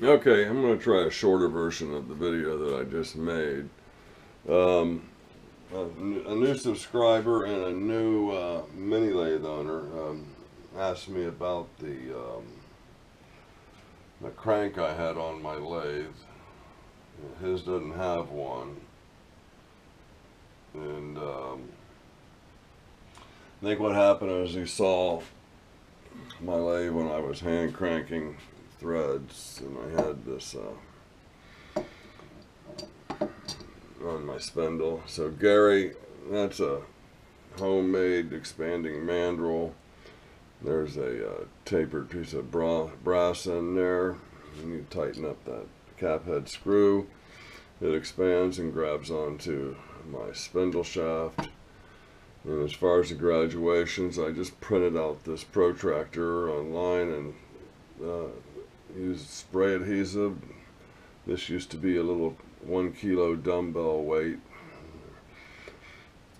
Okay, I'm going to try a shorter version of the video that I just made. A new subscriber and a new mini lathe owner asked me about the crank I had on my lathe. His doesn't have one, and I think what happened is he saw my lathe when I was hand cranking threads, and I had this on my spindle. So Gary, that's a homemade expanding mandrel. There's a tapered piece of brass in there. You need to tighten up that cap head screw. It expands and grabs onto my spindle shaft. And as far as the graduations, I just printed out this protractor online and used spray adhesive. This used to be a little 1 kilo dumbbell weight.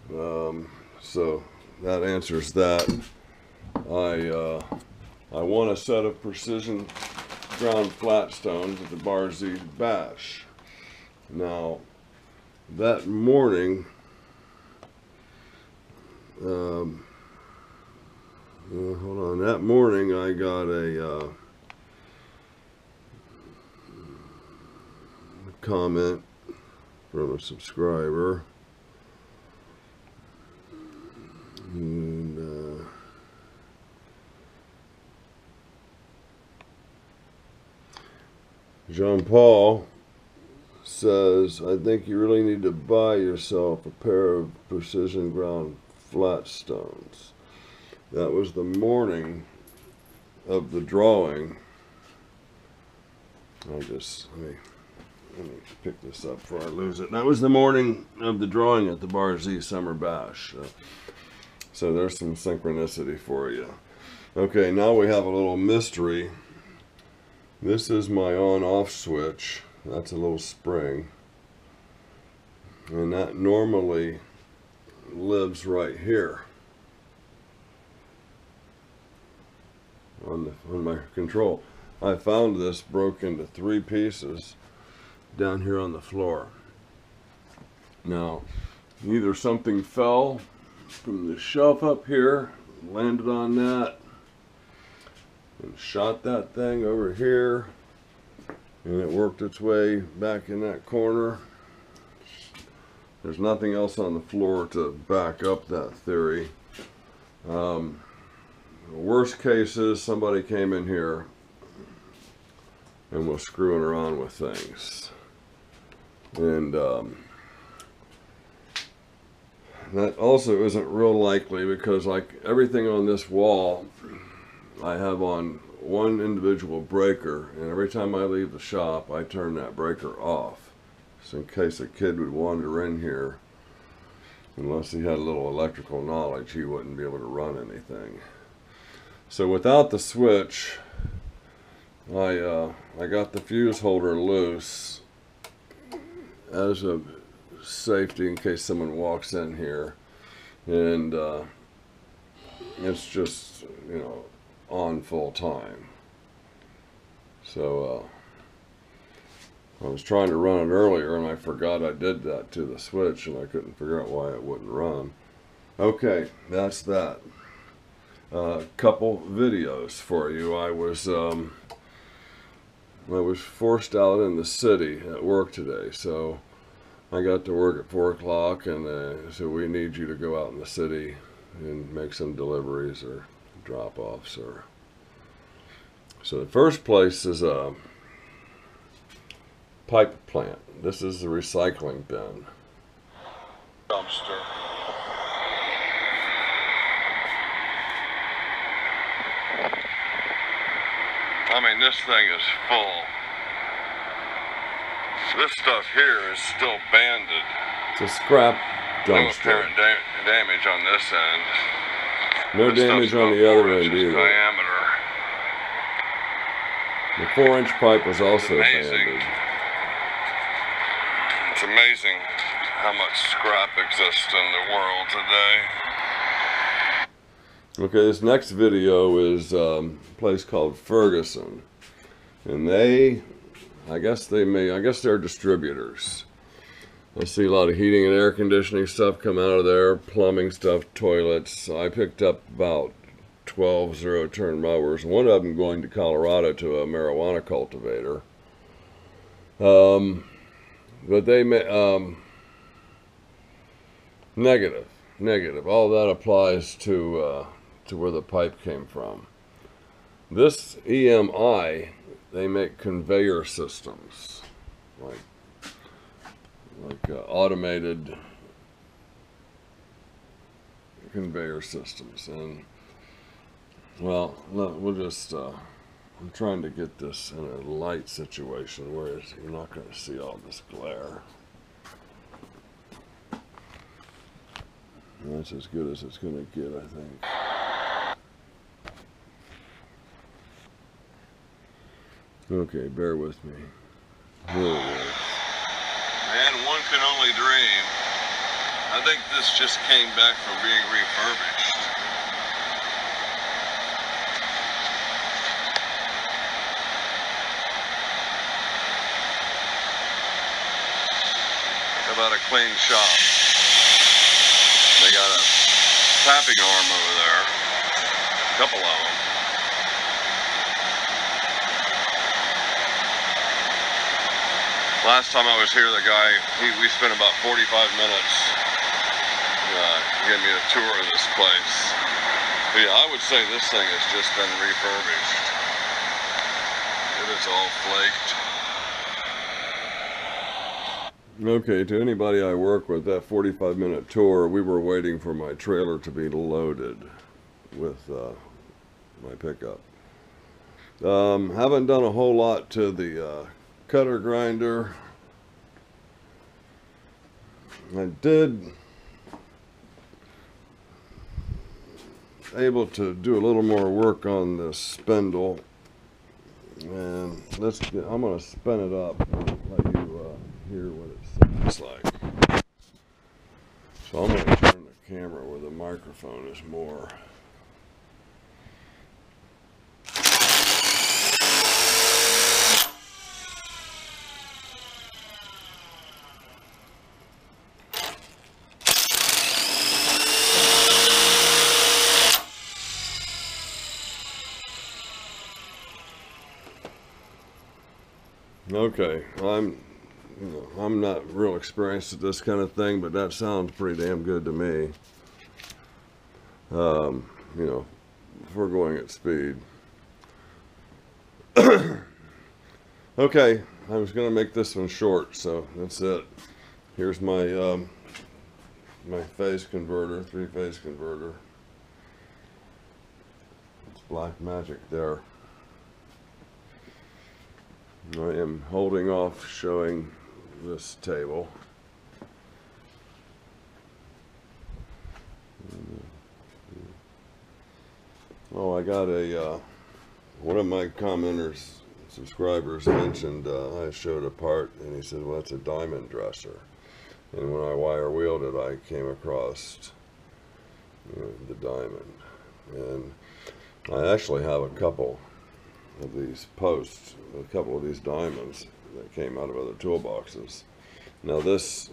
So that answers that. I won a set of precision ground flat stones at the Bar Z Bash. Now, that morning, hold on, that morning I got a comment from a subscriber, and Jean-Paul says, I think you really need to buy yourself a pair of precision ground flat stones. That was the morning of the drawing. Let me pick this up before I lose it. That was the morning of the drawing at the Bar Z Summer Bash. So there's some synchronicity for you. Okay, now we have a little mystery. This is my on-off switch. That's a little spring. And that normally lives right here on my control. I found this broke into 3 pieces down here on the floor. Now, either something fell from the shelf up here, landed on that, and shot that thing over here, and it worked its way back in that corner. There's nothing else on the floor to back up that theory. The worst case is somebody came in here and was screwing around with things. And that also isn't real likely, because like everything on this wall, I have on one individual breaker, and every time I leave the shop I turn that breaker off. So in case a kid would wander in here, unless he had a little electrical knowledge, he wouldn't be able to run anything. So without the switch, I got the fuse holder loose as a safety in case someone walks in here, and it's just, you know, on full time. So I was trying to run it earlier and I forgot I did that to the switch, and I couldn't figure out why it wouldn't run. Okay, that's that. Couple videos for you. I was forced out in the city at work today, so I got to work at 4 o'clock, and so we need you to go out in the city and make some deliveries or drop-offs. Or so the first place is a pipe plant. This is the recycling bin. Dumpster. I mean, this thing is full. This stuff here is still banded. It's a scrap dumpster. No apparent damage on this end. No damage on the other end either. Diameter. The 4-inch pipe was also banded. It's amazing how much scrap exists in the world today. Okay, this next video is a place called Ferguson, and they I guess they're distributors. I see a lot of heating and air conditioning stuff come out of there, plumbing stuff, toilets. I picked up about 12 zero-turn mowers. One of them going to Colorado to a marijuana cultivator. But they negative. All that applies to where the pipe came from. This EMI, they make conveyor systems, like automated conveyor systems. And well, we'll just I'm trying to get this in a light situation where you're not going to see all this glare. And that's as good as it's going to get, I think. Okay, bear with me. Here it is. Man, one can only dream. I think this just came back from being refurbished. How about a clean shop? They got a tapping arm over there. A couple of them. Last time I was here, the guy, we spent about 45 minutes giving me a tour of this place. But yeah, I would say this thing has just been refurbished. It is all flaked. Okay, to anybody I work with, that 45-minute tour, we were waiting for my trailer to be loaded with my pickup. Haven't done a whole lot to the cutter grinder. I did able to do a little more work on this spindle, and I'm going to spin it up and let you hear what it sounds like. So I'm going to turn the camera where the microphone is more. Okay, I'm not real experienced at this kind of thing, but that sounds pretty damn good to me. You know, if we're going at speed. Okay, I was going to make this one short, so that's it. Here's my my phase converter, 3-phase converter. It's black magic there. I am holding off showing this table. Oh, I got a one of my commenters, subscribers mentioned I showed a part, and he said, well, it's a diamond dresser. And when I wire wheeled it, I came across the diamond. And I actually have a couple of these posts, a couple of these diamonds that came out of other toolboxes. Now this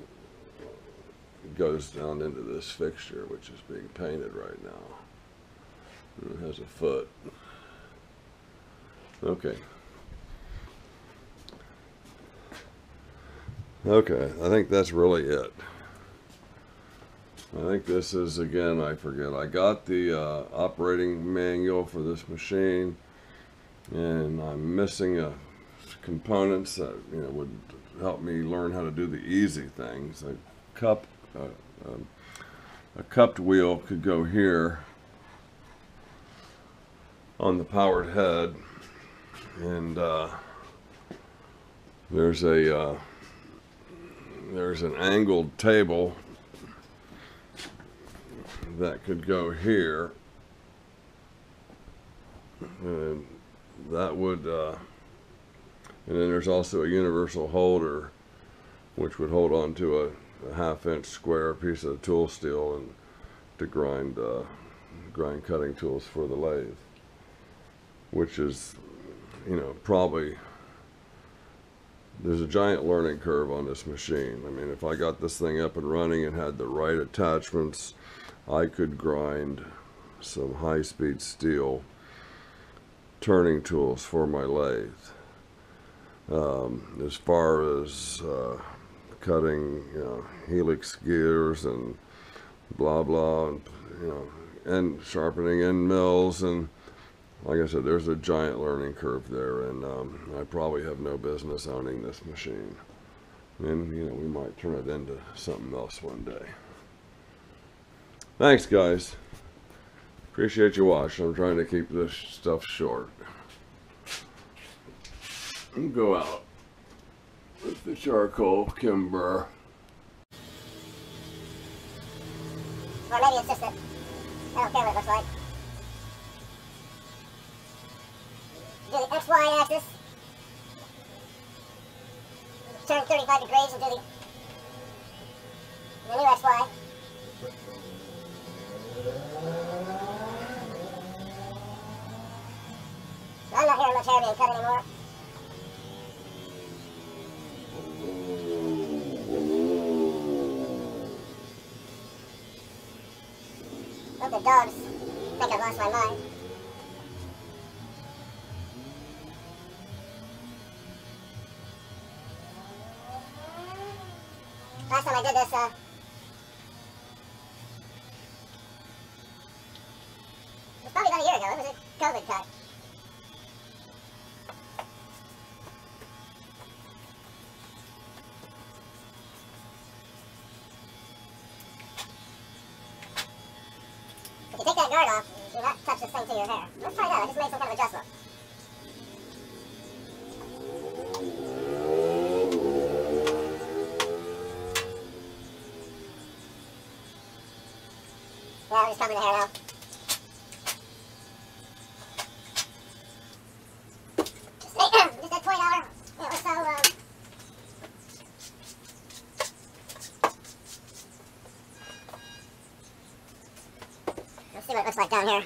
goes down into this fixture, which is being painted right now. And it has a foot. Okay. Okay, I think that's really it. I think this is, again, I forget. I got the operating manual for this machine, and I'm missing components that would help me learn how to do the easy things. A cupped wheel could go here on the powered head, and there's an angled table that could go here, and that would and then there's also a universal holder which would hold on to a 1/2-inch square piece of tool steel and to grind cutting tools for the lathe, which is probably there's a giant learning curve on this machine. I mean, if I got this thing up and running and had the right attachments, I could grind some high-speed steel turning tools for my lathe. As far as cutting, helix gears and blah blah, and and sharpening end mills, and like I said, there's a giant learning curve there, and I probably have no business owning this machine. And we might turn it into something else one day. Thanks, guys. Appreciate you watching. I'm trying to keep this stuff short. Go out with the charcoal Kimber. Or maybe it's just that I don't care what it looks like. Do the XY axis. Turn 35 degrees and do the new XY. I'm not hearing much hair being cut anymore. Hope the dogs think I've lost my mind. Last time I did this, it was probably about a year ago. It was a COVID cut. If you take that guard off, you do not touch this thing to your hair. Let's try that. I just made some kind of adjustment. Yeah, I'm just combing the hair now. Just that 20 hour, or so, let's see what it looks like down here.